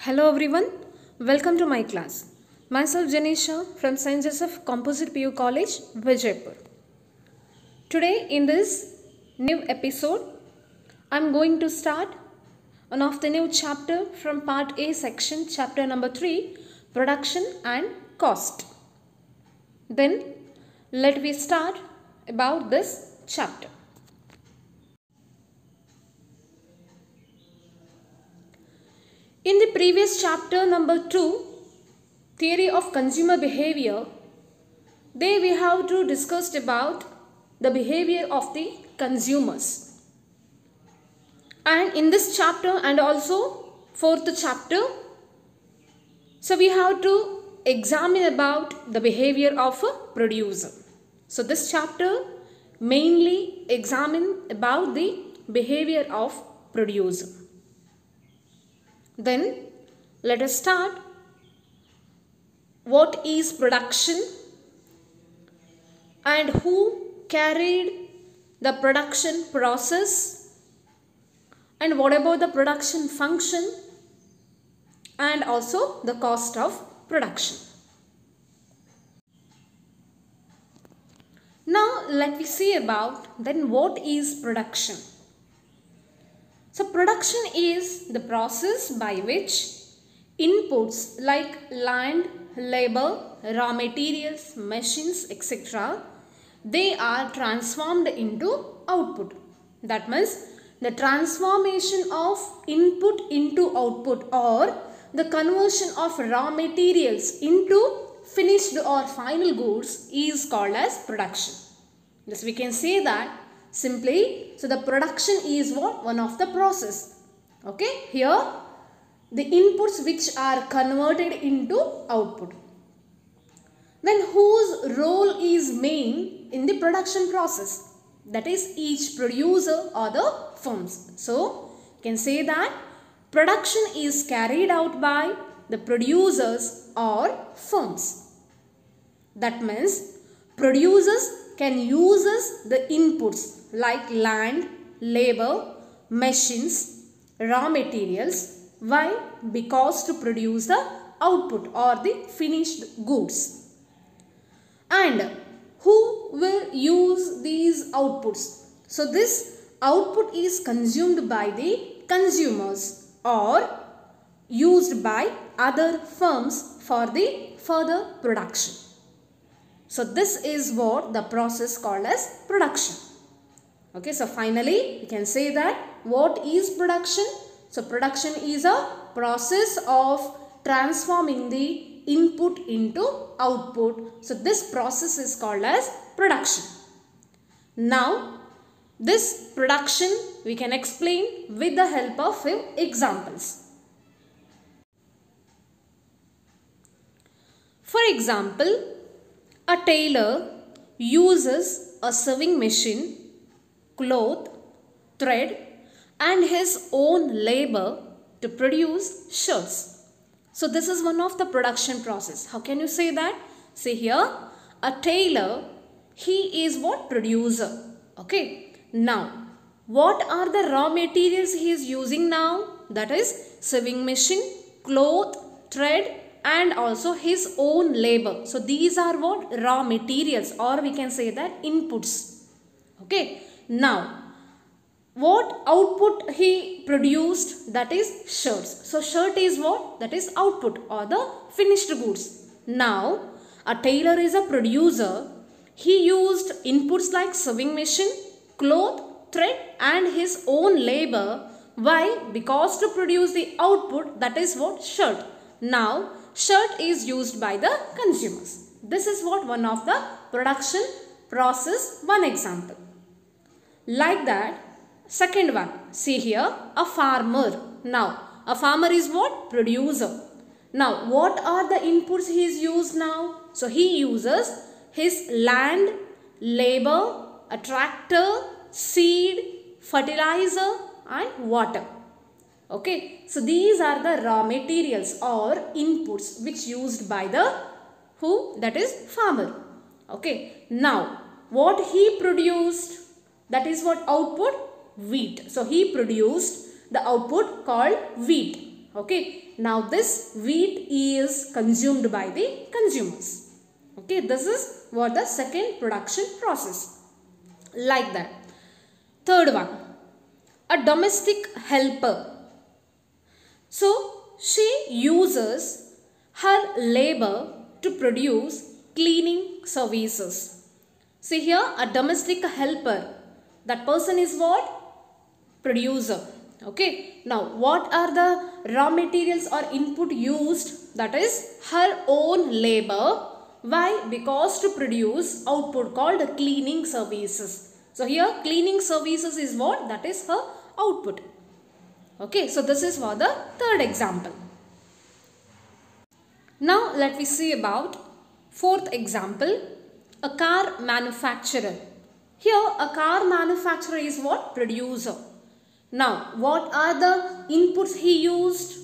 Hello everyone, welcome to my class. Myself Janisha from St. Joseph Composite PU College, Vijaypur. Today in this new episode, I am going to start one of the new chapter from part A section, chapter number 3, Production and Cost. Then let me start about this chapter. In the previous chapter number 2, Theory of Consumer Behavior, there we have to discussed about the behavior of the consumers. And in this chapter and also fourth chapter, so we have to examine about the behavior of a producer. So this chapter mainly examine about the behavior of producer. Then let us start. What is production and who carried the production process, and what about the production function, and also the cost of production. Now let me see about then what is production. So production is the process by which inputs like land, labor, raw materials, machines, etc. they are transformed into output. That means the transformation of input into output, or the conversion of raw materials into finished or final goods is called as production. Thus we can say that simply, so the production is what? One of the process. Okay, here the inputs which are converted into output. Then whose role is main in the production process? That is each producer or the firms. So you can say that production is carried out by the producers or firms. That means producers can use the inputs like land, labor, machines, raw materials. Why? Because to produce the output or the finished goods. And who will use these outputs? So this output is consumed by the consumers or used by other firms for the further production. So this is what the process called as production. Okay, so finally we can say that what is production? So production is a process of transforming the input into output. So this process is called as production. Now this production we can explain with the help of few examples. For example, a tailor uses a sewing machine, cloth, thread and his own labor to produce shirts. So this is one of the production process. How can you say that? See here, a tailor, he is what? Producer. Okay. Now, what are the raw materials he is using now? That is sewing machine, cloth, thread and also his own labor. So these are what? Raw materials, or we can say that inputs. Okay. Now, what output he produced? That is shirts. So shirt is what? That is output or the finished goods. Now a tailor is a producer. He used inputs like sewing machine, cloth, thread and his own labor. Why? Because to produce the output, that is what? Shirt. Now shirt is used by the consumers. This is what? One of the production process, one example. Like that, second one, see here, a farmer. Now, a farmer is what? Producer. Now, what are the inputs he is used now? So, he uses his land, labor, a tractor, seed, fertilizer and water. Okay. So, these are the raw materials or inputs which used by the who? That is farmer. Okay. Now, what he produced? That is what? Output? Wheat. So he produced the output called wheat. Okay. now this wheat is consumed by the consumers. Okay, this is what the second production process. Like that. Third one, a domestic helper. So she uses her labor to produce cleaning services. See here, a domestic helper. That person is what? Producer. Okay. Now, what are the raw materials or input used? That is her own labor. Why? Because to produce output called cleaning services. So here cleaning services is what? That is her output. Okay. So this is for the third example. Now let me see about fourth example. A car manufacturer. Here a car manufacturer is what? Producer. Now what are the inputs he used?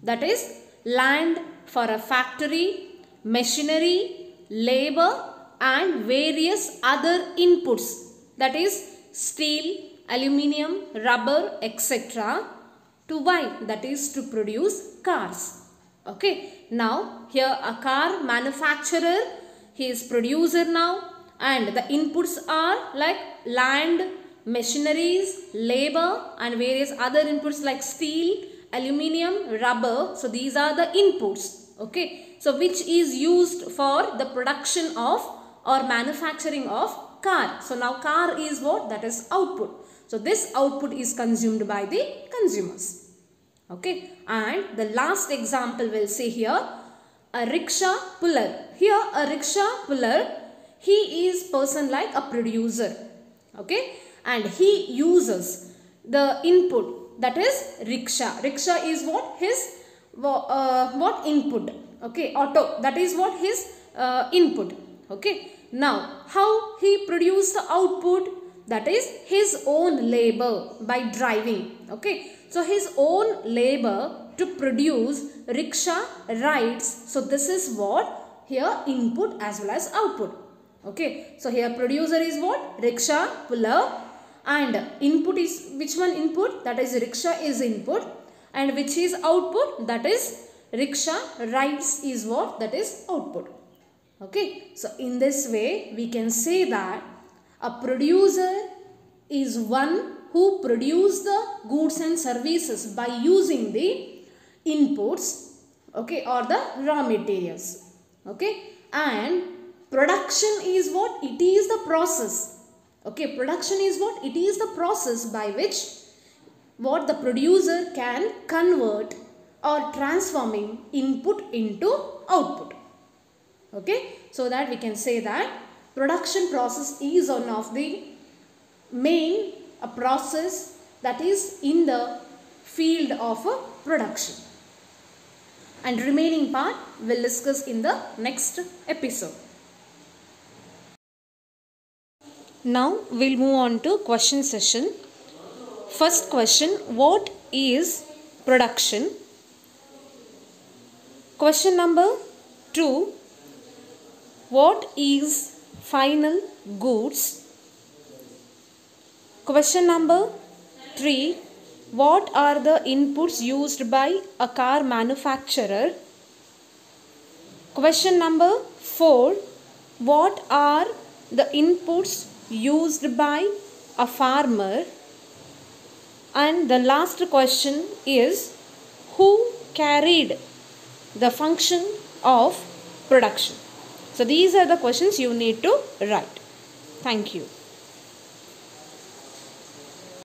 That is land for a factory, machinery, labor and various other inputs. That is steel, aluminium, rubber, etc. To why? That is to produce cars. Okay. Now here a car manufacturer, he is producer now, and the inputs are like land, machineries, labor and various other inputs like steel, aluminium, rubber. So these are the inputs. Okay. So which is used for the production of or manufacturing of car. So now car is what? That is output. So this output is consumed by the consumers. Okay. And the last example we'll see here, a rickshaw puller. Here a rickshaw puller, he is person like a producer. Okay. And he uses the input, that is rickshaw. Rickshaw is what? His what input? Okay. Auto, that is what? His input. Okay. Now how he produce the output? That is his own labor by driving. Okay. So his own labor to produce rickshaw rides. So this is what? Here input as well as output. Okay. So here producer is what? Rickshaw puller, and input is which one input? That is rickshaw is input, and which is output? That is rickshaw rides is what? That is output. Okay. So in this way we can say that a producer is one who produce the goods and services by using the inputs, okay, or the raw materials. Okay. And production is what? It is the process. Okay. Production is what? It is the process by which what the producer can convert or transforming input into output. Okay. So that we can say that production process is one of the main a process that is in the field of production, and remaining part we'll discuss in the next episode. Now we'll move on to question session. First question, what is production? Question number 2, what is final goods? Question number 3, what are the inputs used by a car manufacturer? Question number 4, what are the inputs used by a farmer? And the last question is, who carried the function of production? So these are the questions you need to write. Thank you.